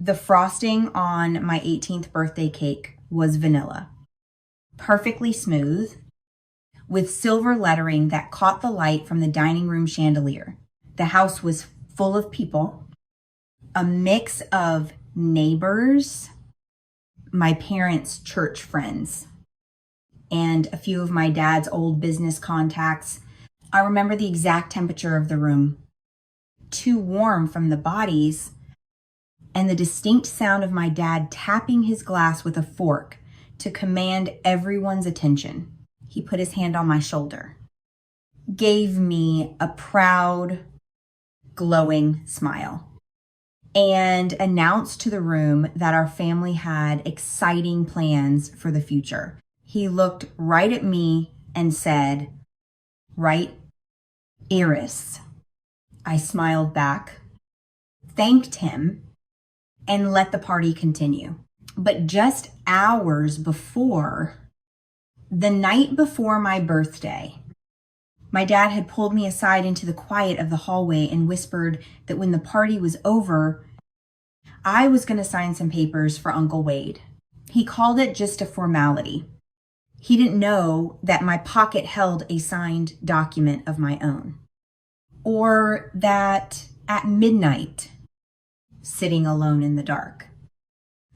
The frosting on my 18th birthday cake was vanilla, perfectly smooth, with silver lettering that caught the light from the dining room chandelier. The house was full of people, a mix of neighbors, my parents' church friends, and a few of my dad's old business contacts. I remember the exact temperature of the room, too warm from the bodies, and the distinct sound of my dad tapping his glass with a fork to command everyone's attention. He put his hand on my shoulder, gave me a proud, glowing smile, and announced to the room that our family had exciting plans for the future. He looked right at me and said, "Right, Iris." I smiled back, thanked him, and let the party continue. But just hours before, the night before my birthday, my dad had pulled me aside into the quiet of the hallway and whispered that when the party was over, I was going to sign some papers for Uncle Wade. He called it just a formality. He didn't know that my pocket held a signed document of my own, or that at midnight, sitting alone in the dark,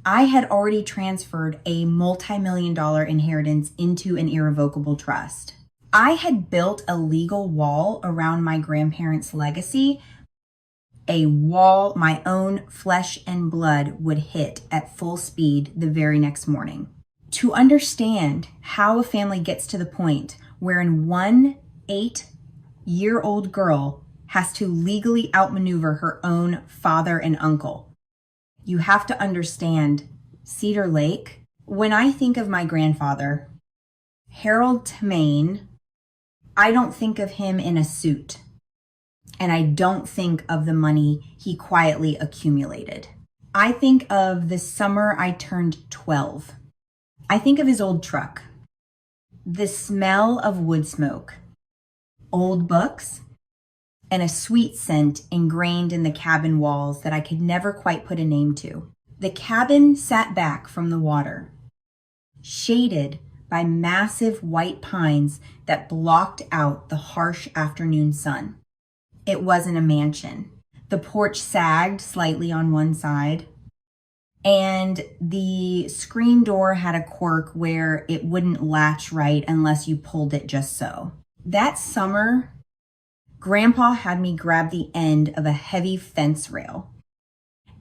I had already transferred a multi-million-dollar inheritance into an irrevocable trust. I had built a legal wall around my grandparents' legacy, a wall my own flesh and blood would hit at full speed the very next morning. To understand how a family gets to the point wherein one 8-year-old girl has to legally outmaneuver her own father and uncle, you have to understand Cedar Lake. When I think of my grandfather, Harold Tamain, I don't think of him in a suit, and I don't think of the money he quietly accumulated. I think of the summer I turned 12. I think of his old truck, the smell of wood smoke, old books, and a sweet scent ingrained in the cabin walls that I could never quite put a name to. The cabin sat back from the water, shaded by massive white pines that blocked out the harsh afternoon sun. It wasn't a mansion. The porch sagged slightly on one side, and the screen door had a quirk where it wouldn't latch right unless you pulled it just so. That summer, Grandpa had me grab the end of a heavy fence rail,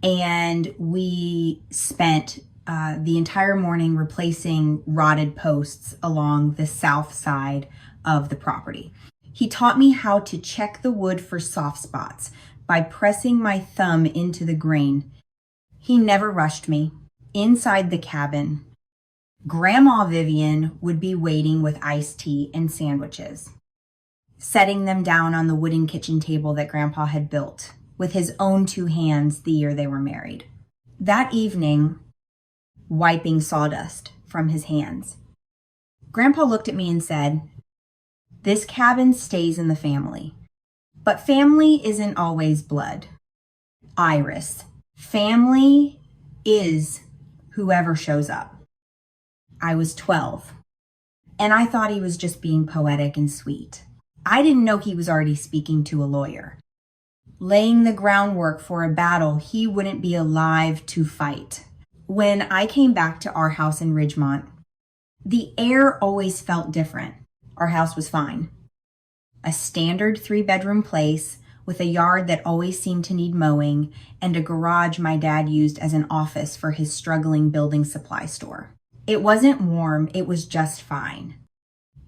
and we spent the entire morning replacing rotted posts along the south side of the property. He taught me how to check the wood for soft spots by pressing my thumb into the grain. He never rushed me. Inside the cabin, Grandma Vivian would be waiting with iced tea and sandwiches, setting them down on the wooden kitchen table that Grandpa had built with his own 2 hands the year they were married. That evening, wiping sawdust from his hands, Grandpa looked at me and said, "This cabin stays in the family, but family isn't always blood. Iris, family is whoever shows up." I was 12, and I thought he was just being poetic and sweet. I didn't know he was already speaking to a lawyer, laying the groundwork for a battle he wouldn't be alive to fight. When I came back to our house in Ridgemont, the air always felt different. Our house was fine. A standard 3-bedroom place with a yard that always seemed to need mowing and a garage my dad used as an office for his struggling building supply store. It wasn't warm, it was just fine.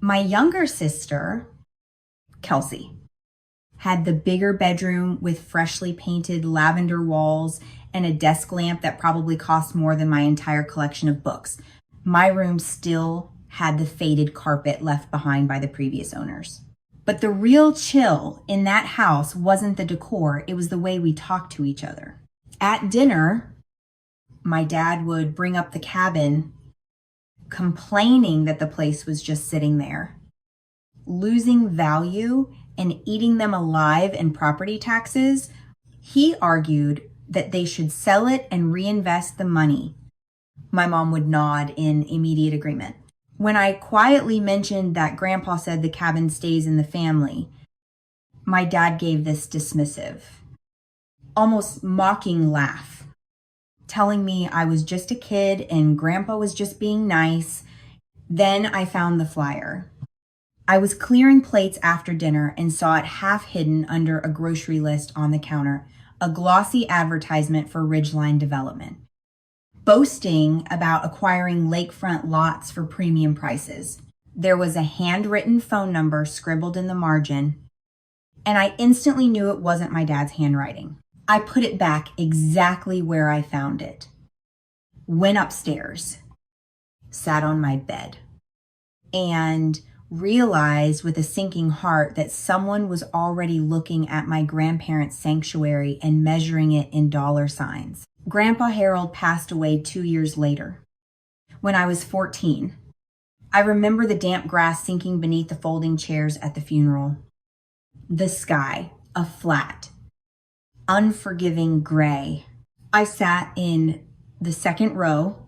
My younger sister, Kelsey, had the bigger bedroom with freshly painted lavender walls and a desk lamp that probably cost more than my entire collection of books. My room still had the faded carpet left behind by the previous owners. But the real chill in that house wasn't the decor, it was the way we talked to each other. At dinner, my dad would bring up the cabin, complaining that the place was just sitting there, losing value and eating them alive in property taxes. He argued that they should sell it and reinvest the money. My mom would nod in immediate agreement. When I quietly mentioned that Grandpa said the cabin stays in the family, my dad gave this dismissive, almost mocking laugh, telling me I was just a kid and Grandpa was just being nice. Then I found the flyer. I was clearing plates after dinner and saw it half hidden under a grocery list on the counter, a glossy advertisement for Ridgeline Development, boasting about acquiring lakefront lots for premium prices. There was a handwritten phone number scribbled in the margin, and I instantly knew it wasn't my dad's handwriting. I put it back exactly where I found it. Went upstairs, sat on my bed, and realized with a sinking heart that someone was already looking at my grandparents' sanctuary and measuring it in dollar signs. Grandpa Harold passed away 2 years later, when I was 14. I remember the damp grass sinking beneath the folding chairs at the funeral. The sky, a flat, unforgiving gray. I sat in the second row,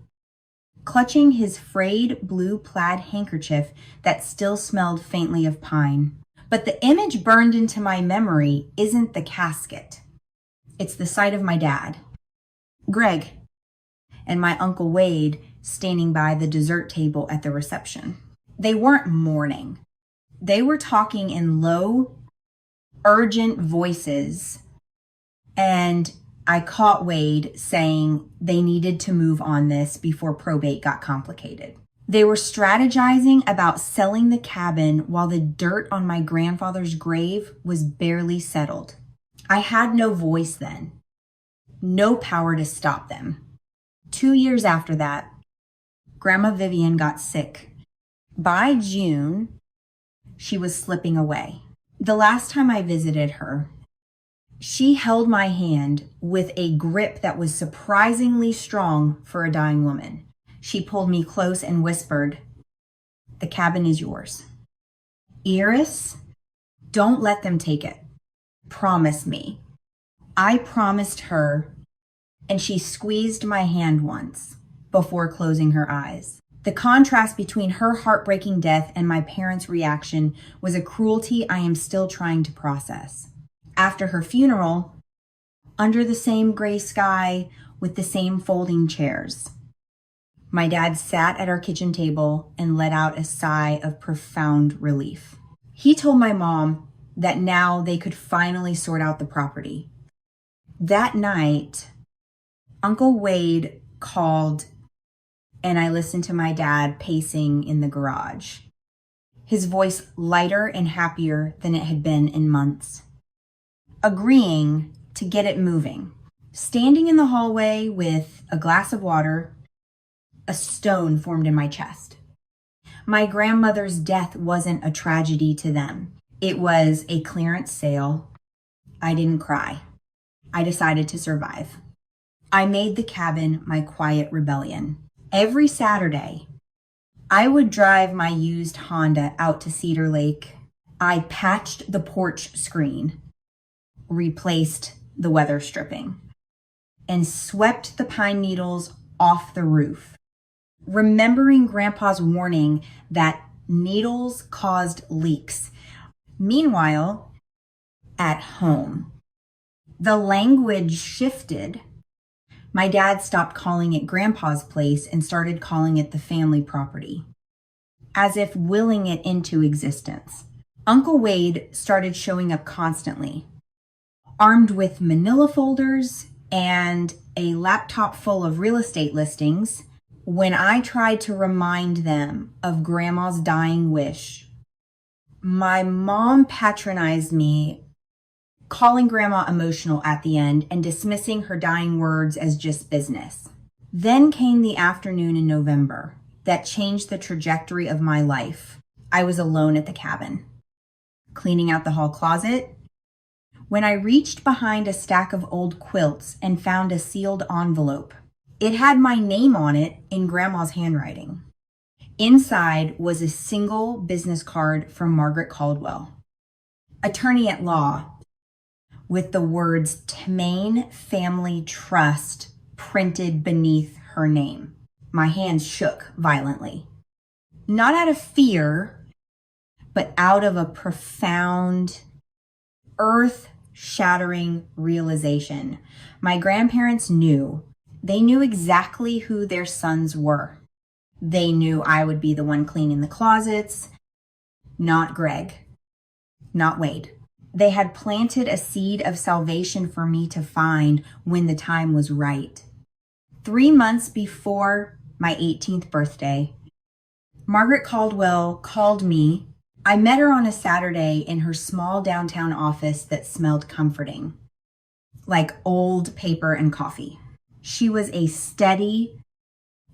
clutching his frayed blue plaid handkerchief that still smelled faintly of pine. But the image burned into my memory isn't the casket. It's the sight of my dad, Greg, and my Uncle Wade standing by the dessert table at the reception. They weren't mourning. They were talking in low, urgent voices, and I caught Wade saying they needed to move on this before probate got complicated. They were strategizing about selling the cabin while the dirt on my grandfather's grave was barely settled. I had no voice then, no power to stop them. 2 years after that, Grandma Vivian got sick. By June, she was slipping away. The last time I visited her, she held my hand with a grip that was surprisingly strong for a dying woman. She pulled me close and whispered, "The cabin is yours. Iris, don't let them take it. Promise me." I promised her, and she squeezed my hand once before closing her eyes. The contrast between her heartbreaking death and my parents' reaction was a cruelty I am still trying to process. After her funeral, under the same gray sky with the same folding chairs, my dad sat at our kitchen table and let out a sigh of profound relief. He told my mom that now they could finally sort out the property. That night, Uncle Wade called, and I listened to my dad pacing in the garage, his voice lighter and happier than it had been in months, agreeing to get it moving. Standing in the hallway with a glass of water, a stone formed in my chest. My grandmother's death wasn't a tragedy to them. It was a clearance sale. I didn't cry. I decided to survive. I made the cabin my quiet rebellion. Every Saturday, I would drive my used Honda out to Cedar Lake. I patched the porch screen, replaced the weather stripping, and swept the pine needles off the roof, remembering Grandpa's warning that needles caused leaks. Meanwhile, at home, the language shifted. My dad stopped calling it Grandpa's place and started calling it the family property, as if willing it into existence. Uncle Wade started showing up constantly, armed with manila folders and a laptop full of real estate listings. When I tried to remind them of Grandma's dying wish, my mom patronized me, calling Grandma emotional at the end and dismissing her dying words as just business. Then came the afternoon in November that changed the trajectory of my life. I was alone at the cabin, cleaning out the hall closet, when I reached behind a stack of old quilts and found a sealed envelope. It had my name on it in Grandma's handwriting. Inside was a single business card from Margaret Caldwell, attorney at law, with the words Tamain Family Trust printed beneath her name. My hands shook violently. Not out of fear, but out of a profound, earth-shattering realization. My grandparents knew. They knew exactly who their sons were. They knew I would be the one cleaning the closets, not Greg, not Wade. They had planted a seed of salvation for me to find when the time was right. 3 months before my 18th birthday, Margaret Caldwell called me. I met her on a Saturday in her small downtown office that smelled comforting, like old paper and coffee. She was a steady,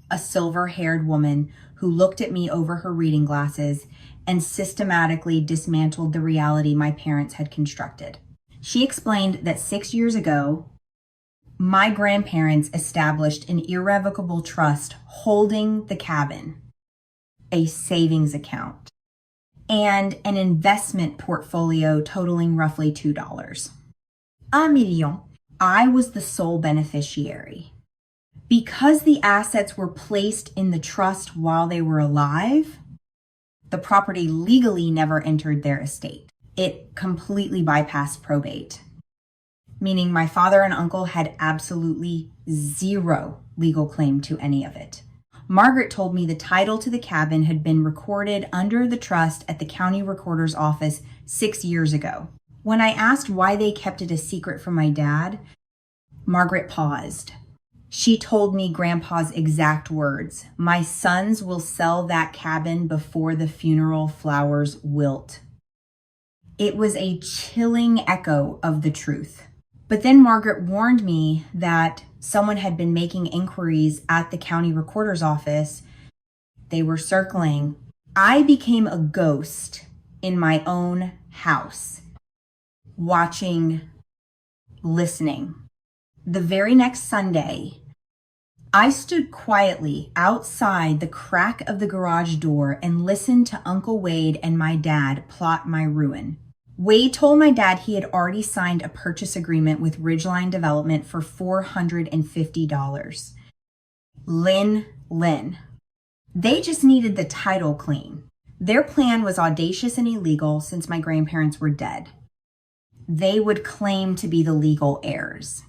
a silver-haired woman who looked at me over her reading glasses and systematically dismantled the reality my parents had constructed. She explained that 6 years ago, my grandparents established an irrevocable trust holding the cabin, a savings account, and an investment portfolio totaling roughly $2. $1 million. I was the sole beneficiary. Because the assets were placed in the trust while they were alive, the property legally never entered their estate. It completely bypassed probate, meaning my father and uncle had absolutely zero legal claim to any of it. Margaret told me the title to the cabin had been recorded under the trust at the county recorder's office 6 years ago. When I asked why they kept it a secret from my dad, Margaret paused. She told me Grandpa's exact words, "My sons will sell that cabin before the funeral flowers wilt." It was a chilling echo of the truth. But then Margaret warned me that someone had been making inquiries at the county recorder's office. They were circling. I became a ghost in my own house, watching, listening. The very next Sunday, I stood quietly outside the crack of the garage door and listened to Uncle Wade and my dad plot my ruin. Wade told my dad he had already signed a purchase agreement with Ridgeline Development for $450. Lynn. They just needed the title clean. Their plan was audacious and illegal since my grandparents were dead. They would claim to be the legal heirs.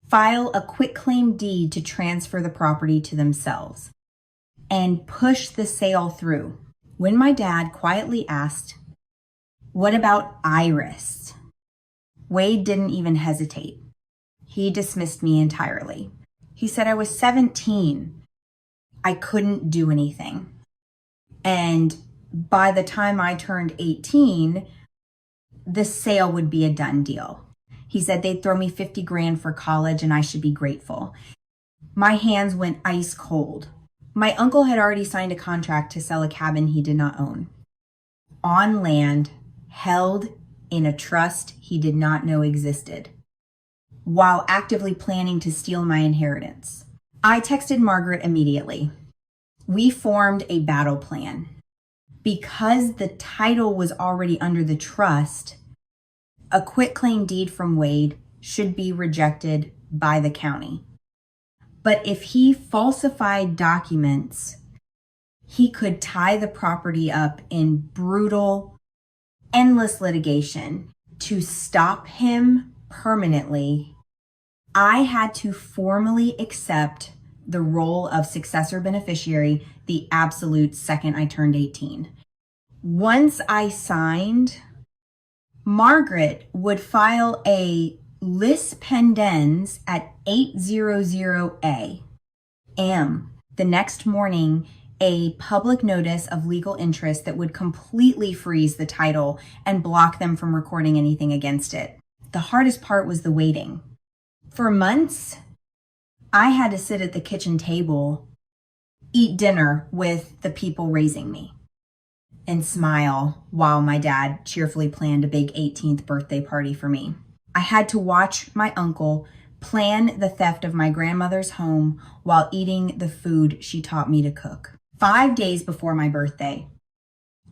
File a quitclaim deed to transfer the property to themselves, and push the sale through. When my dad quietly asked, "What about Iris?" Wade didn't even hesitate. He dismissed me entirely. He said I was 17. I couldn't do anything. And by the time I turned 18, the sale would be a done deal. He said they'd throw me 50 grand for college and I should be grateful. My hands went ice cold. My uncle had already signed a contract to sell a cabin he did not own, on land held in a trust he did not know existed, while actively planning to steal my inheritance. I texted Margaret immediately. We formed a battle plan. Because the title was already under the trust, a quitclaim deed from Wade should be rejected by the county. But if he falsified documents, he could tie the property up in brutal, endless litigation. To stop him permanently, I had to formally accept the role of successor beneficiary the absolute second I turned 18. Once I signed, Margaret would file a lis pendens at 800 a.m. the next morning, a public notice of legal interest that would completely freeze the title and block them from recording anything against it. The hardest part was the waiting. For months, I had to sit at the kitchen table, eat dinner with the people raising me, and smile while my dad cheerfully planned a big 18th birthday party for me. I had to watch my uncle plan the theft of my grandmother's home while eating the food she taught me to cook. 5 days before my birthday,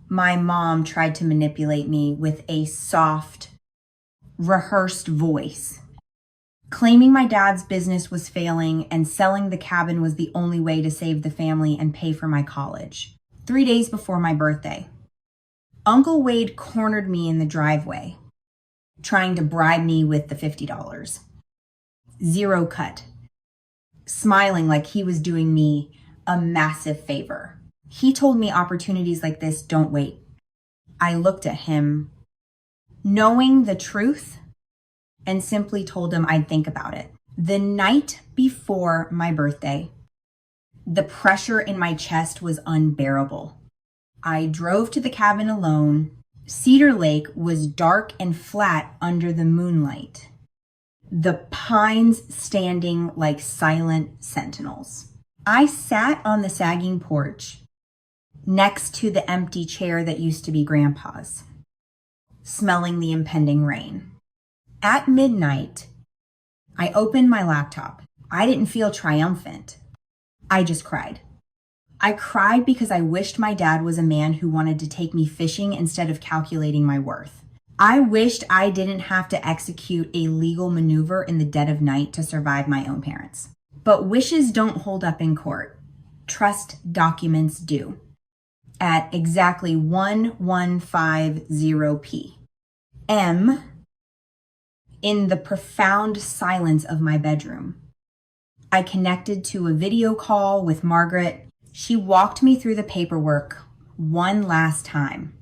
my mom tried to manipulate me with a soft, rehearsed voice, claiming my dad's business was failing and selling the cabin was the only way to save the family and pay for my college. 3 days before my birthday, Uncle Wade cornered me in the driveway, trying to bribe me with the $50. Zero cut, smiling like he was doing me a massive favor. He told me opportunities like this don't wait. I looked at him, knowing the truth, and simply told him I'd think about it. The night before my birthday, the pressure in my chest was unbearable. I drove to the cabin alone. Cedar Lake was dark and flat under the moonlight, the pines standing like silent sentinels. I sat on the sagging porch next to the empty chair that used to be Grandpa's, smelling the impending rain. At midnight, I opened my laptop. I didn't feel triumphant. I just cried. I cried because I wished my dad was a man who wanted to take me fishing instead of calculating my worth. I wished I didn't have to execute a legal maneuver in the dead of night to survive my own parents. But wishes don't hold up in court. Trust documents do. At exactly 1150 M, in the profound silence of my bedroom, I connected to a video call with Margaret. She walked me through the paperwork one last time.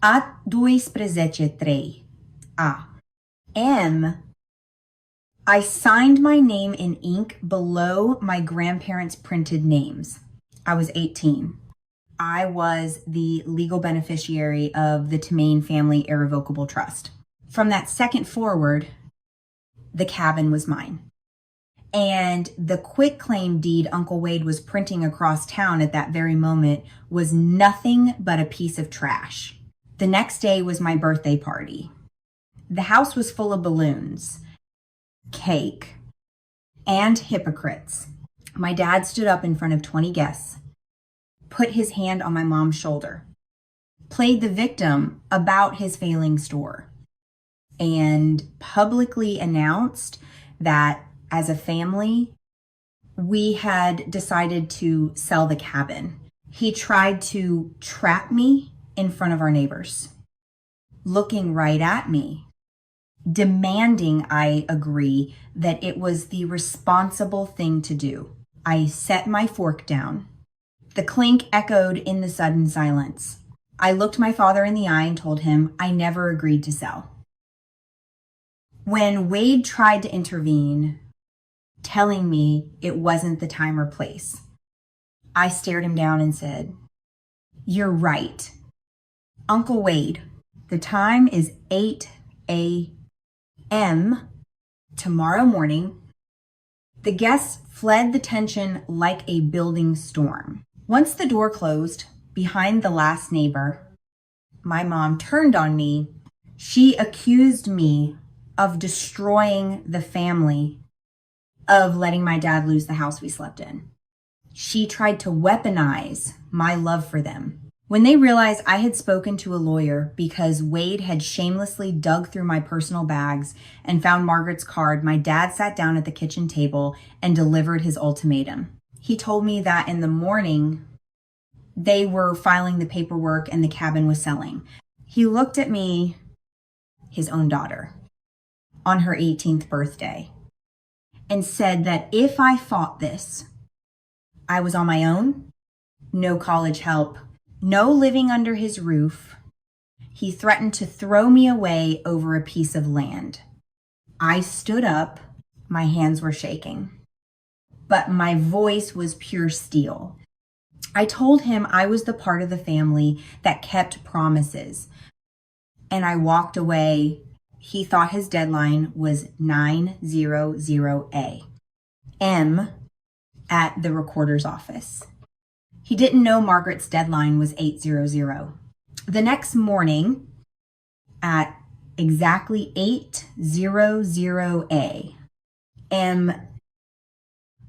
At 2-3. M. I signed my name in ink below my grandparents' printed names. I was 18. I was the legal beneficiary of the Tamain Family Irrevocable Trust. From that second forward, the cabin was mine. And the quitclaim deed Uncle Wade was printing across town at that very moment was nothing but a piece of trash. The next day was my birthday party. The house was full of balloons, cake, and hypocrites. My dad stood up in front of 20 guests, put his hand on my mom's shoulder, played the victim about his failing store, and publicly announced that as a family, we had decided to sell the cabin. He tried to trap me in front of our neighbors, looking right at me, demanding I agree that it was the responsible thing to do. I set my fork down. The clink echoed in the sudden silence. I looked my father in the eye and told him I never agreed to sell. When Wade tried to intervene, telling me it wasn't the time or place, I stared him down and said, "You're right. Uncle Wade, the time is 8 a.m. tomorrow morning." The guests fled the tension like a building storm. Once the door closed behind the last neighbor, my mom turned on me. She accused me of destroying the family, of letting my dad lose the house we slept in. She tried to weaponize my love for them. When they realized I had spoken to a lawyer because Wade had shamelessly dug through my personal bags and found Margaret's card, my dad sat down at the kitchen table and delivered his ultimatum. He told me that in the morning, they were filing the paperwork and the cabin was selling. He looked at me, his own daughter, on her 18th birthday, and said that if I fought this, I was on my own, no college help, no living under his roof. He threatened to throw me away over a piece of land. I stood up, my hands were shaking, but my voice was pure steel. I told him I was the part of the family that kept promises, and I walked away. He thought his deadline was 900 M at the recorder's office. He didn't know Margaret's deadline was 800. The next morning at exactly 800 M,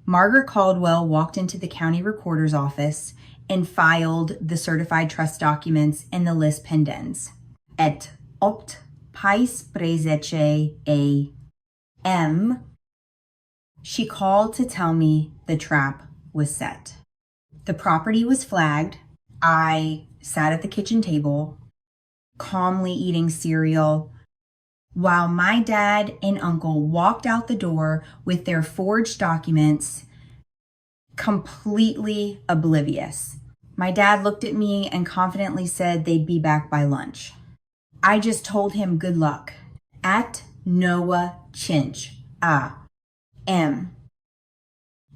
Margaret Caldwell walked into the county recorder's office and filed the certified trust documents and the lis pendens. Et opt a.m., she called to tell me the trap was set. The property was flagged. I sat at the kitchen table, calmly eating cereal, while my dad and uncle walked out the door with their forged documents, completely oblivious. My dad looked at me and confidently said they'd be back by lunch. I just told him good luck. At Noah Chinch. M.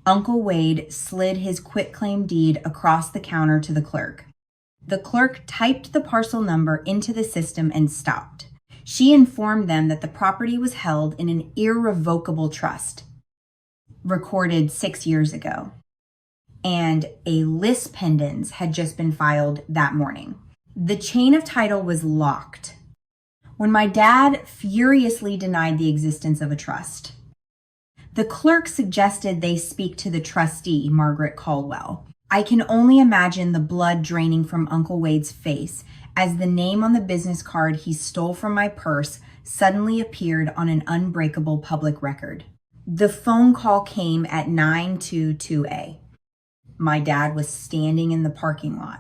Uncle Wade slid his quitclaim deed across the counter to the clerk. The clerk typed the parcel number into the system and stopped. She informed them that the property was held in an irrevocable trust, recorded 6 years ago, and a lis pendens had just been filed that morning. The chain of title was locked when my dad furiously denied the existence of a trust. The clerk suggested they speak to the trustee, Margaret Caldwell. I can only imagine the blood draining from Uncle Wade's face as the name on the business card he stole from my purse suddenly appeared on an unbreakable public record. The phone call came at 9:22 My dad was standing in the parking lot,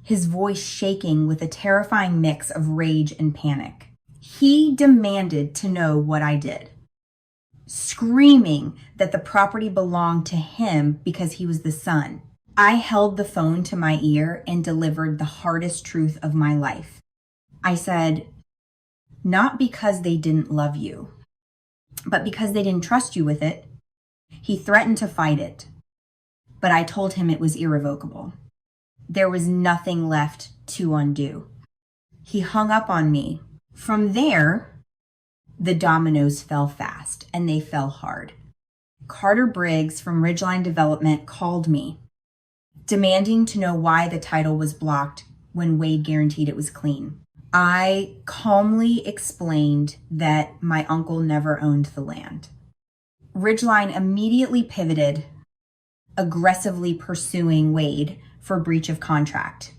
his voice shaking with a terrifying mix of rage and panic. He demanded to know what I did, screaming that the property belonged to him because he was the son. I held the phone to my ear and delivered the hardest truth of my life. I said, not because they didn't love you, but because they didn't trust you with it. He threatened to fight it, but I told him it was irrevocable. There was nothing left to undo. He hung up on me. From there, the dominoes fell fast, and they fell hard. Carter Briggs from Ridgeline Development called me, demanding to know why the title was blocked when Wade guaranteed it was clean. I calmly explained that my uncle never owned the land. Ridgeline immediately pivoted, aggressively pursuing Wade for breach of contract,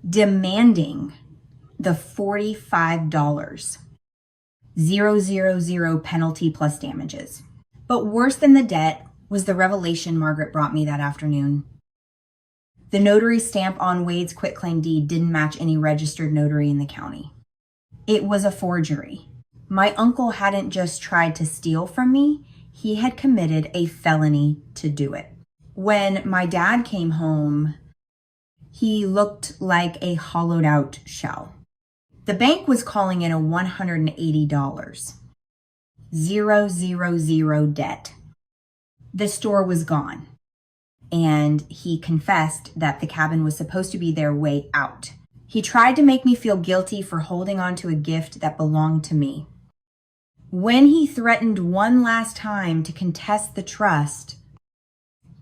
demanding the $45,000 penalty plus damages. But worse than the debt was the revelation Margaret brought me that afternoon. The notary stamp on Wade's quitclaim deed didn't match any registered notary in the county. It was a forgery. My uncle hadn't just tried to steal from me, he had committed a felony to do it. When my dad came home, he looked like a hollowed out shell. The bank was calling it a $180. 000 debt. The store was gone, and he confessed that the cabin was supposed to be their way out. He tried to make me feel guilty for holding on to a gift that belonged to me. When he threatened one last time to contest the trust,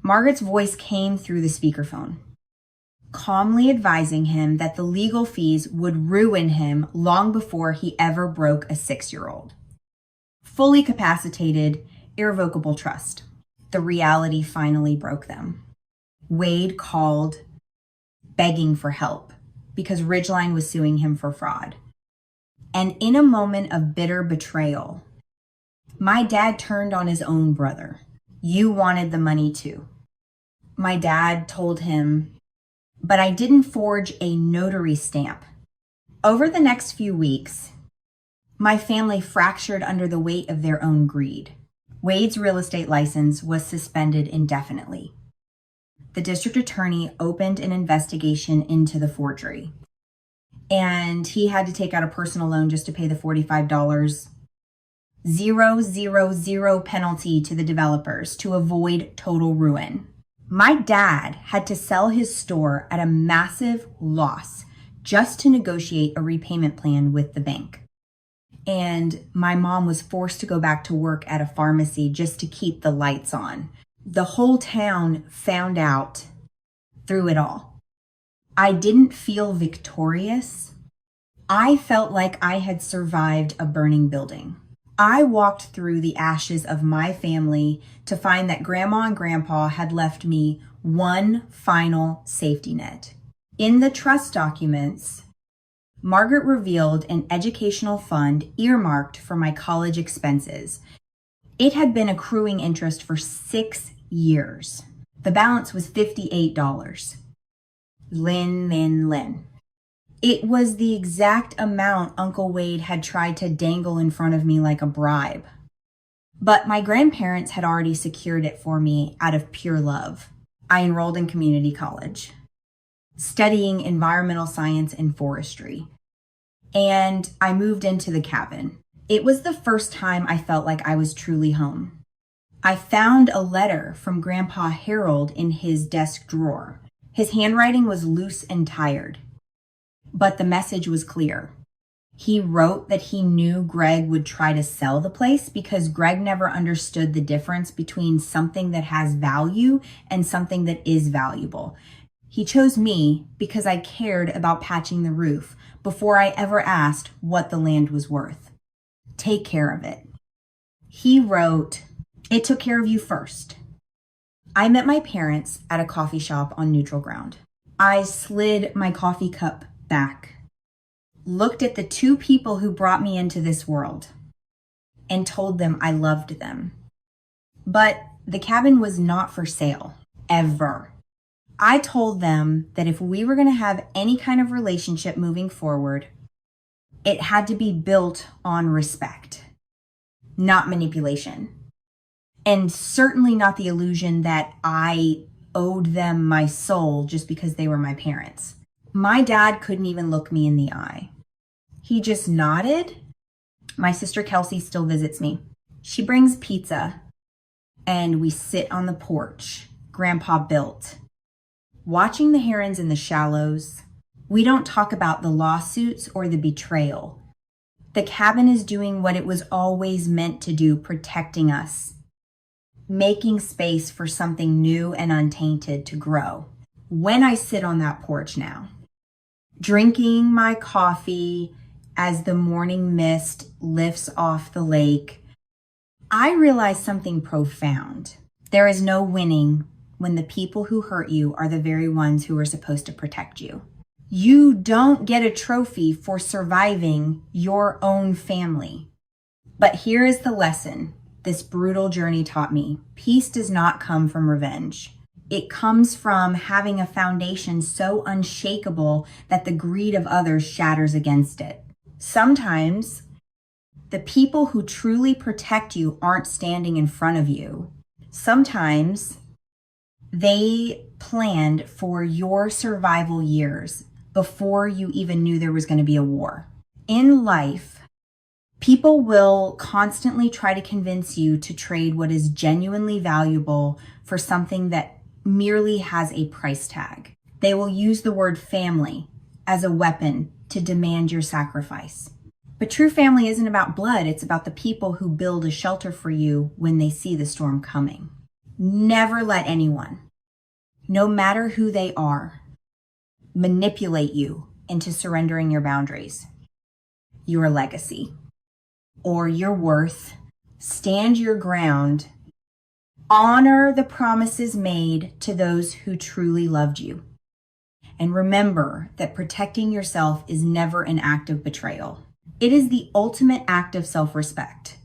Margaret's voice came through the speakerphone, calmly advising him that the legal fees would ruin him long before he ever broke a 6-year-old. Fully capacitated, irrevocable trust. The reality finally broke them. Wade called, begging for help because Ridgeline was suing him for fraud. And in a moment of bitter betrayal, my dad turned on his own brother. You wanted the money too. My dad told him, but I didn't forge a notary stamp. Over the next few weeks, my family fractured under the weight of their own greed. Wade's real estate license was suspended indefinitely. The district attorney opened an investigation into the forgery, and he had to take out a personal loan just to pay the $45. 000 penalty to the developers to avoid total ruin. My dad had to sell his store at a massive loss just to negotiate a repayment plan with the bank. And my mom was forced to go back to work at a pharmacy just to keep the lights on. The whole town found out through it all. I didn't feel victorious. I felt like I had survived a burning building. I walked through the ashes of my family to find that Grandma and Grandpa had left me one final safety net. In the trust documents, Margaret revealed an educational fund earmarked for my college expenses. It had been accruing interest for 6 years. The balance was $58. Lynn. It was the exact amount Uncle Wade had tried to dangle in front of me like a bribe. But my grandparents had already secured it for me out of pure love. I enrolled in community college, studying environmental science and forestry. And I moved into the cabin. It was the first time I felt like I was truly home. I found a letter from Grandpa Harold in his desk drawer. His handwriting was loose and tired, but the message was clear. He wrote that he knew Greg would try to sell the place because Greg never understood the difference between something that has value and something that is valuable. He chose me because I cared about patching the roof before I ever asked what the land was worth. Take care of it. He wrote, "It took care of you first." I met my parents at a coffee shop on neutral ground. I slid my coffee cup back, looked at the 2 people who brought me into this world, and told them I loved them. But the cabin was not for sale, ever. I told them that if we were going to have any kind of relationship moving forward, it had to be built on respect, not manipulation. And certainly not the illusion that I owed them my soul just because they were my parents. My dad couldn't even look me in the eye. He just nodded. My sister Kelsey still visits me. She brings pizza, and we sit on the porch Grandpa built, watching the herons in the shallows. We don't talk about the lawsuits or the betrayal. The cabin is doing what it was always meant to do, protecting us, making space for something new and untainted to grow. When I sit on that porch now, drinking my coffee as the morning mist lifts off the lake, I realize something profound. There is no winning when the people who hurt you are the very ones who are supposed to protect you. You don't get a trophy for surviving your own family. But here is the lesson this brutal journey taught me. Peace does not come from revenge. It comes from having a foundation so unshakable that the greed of others shatters against it. Sometimes the people who truly protect you aren't standing in front of you. Sometimes they planned for your survival years before you even knew there was going to be a war. In life, people will constantly try to convince you to trade what is genuinely valuable for something that merely has a price tag. They will use the word family as a weapon to demand your sacrifice. But true family isn't about blood. It's about the people who build a shelter for you when they see the storm coming. Never let anyone, no matter who they are, manipulate you into surrendering your boundaries, your legacy, or your worth. Stand your ground. Honor the promises made to those who truly loved you. And remember that protecting yourself is never an act of betrayal. It is the ultimate act of self-respect.